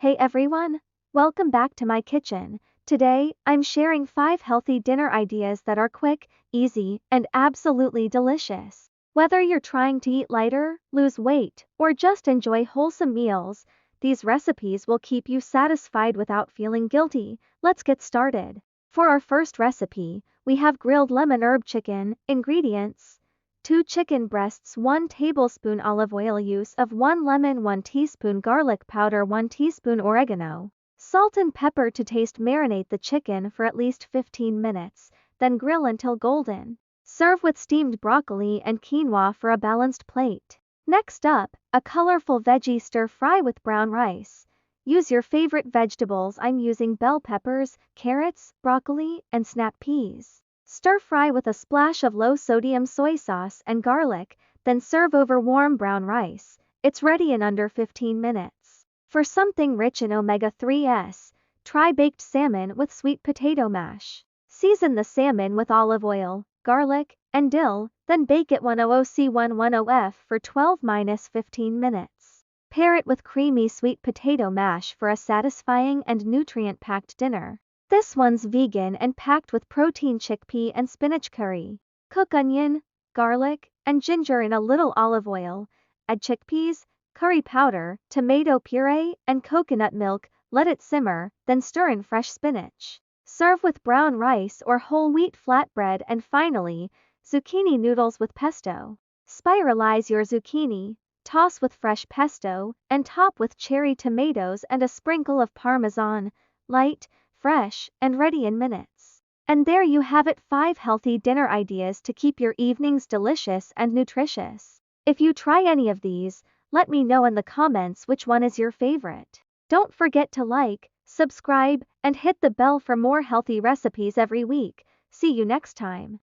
Hey everyone! Welcome back to my kitchen. Today, I'm sharing 5 healthy dinner ideas that are quick, easy, and absolutely delicious. Whether you're trying to eat lighter, lose weight, or just enjoy wholesome meals, these recipes will keep you satisfied without feeling guilty. Let's get started. For our first recipe, we have grilled lemon herb chicken. Ingredients: 2 chicken breasts, 1 tablespoon olive oil, use of 1 lemon, 1 teaspoon garlic powder, 1 teaspoon oregano, salt and pepper to taste. Marinate the chicken for at least 15 minutes, then grill until golden. Serve with steamed broccoli and quinoa for a balanced plate. Next up, a colorful veggie stir fry with brown rice. Use your favorite vegetables. I'm using bell peppers, carrots, broccoli, and snap peas. Stir fry with a splash of low-sodium soy sauce and garlic, then serve over warm brown rice. It's ready in under 15 minutes. For something rich in omega-3s, try baked salmon with sweet potato mash. Season the salmon with olive oil, garlic, and dill, then bake at 100°C110F for 12–15 minutes. Pair it with creamy sweet potato mash for a satisfying and nutrient-packed dinner. This one's vegan and packed with protein. Chickpea and spinach curry. Cook onion, garlic, and ginger in a little olive oil. Add chickpeas, curry powder, tomato puree, and coconut milk. Let it simmer, then stir in fresh spinach. Serve with brown rice or whole wheat flatbread. And finally, zucchini noodles with pesto. Spiralize your zucchini, toss with fresh pesto, and top with cherry tomatoes and a sprinkle of Parmesan. Light, fresh, and ready in minutes. And there you have it, 5 healthy dinner ideas to keep your evenings delicious and nutritious. If you try any of these, let me know in the comments which one is your favorite. Don't forget to like, subscribe, and hit the bell for more healthy recipes every week. See you next time.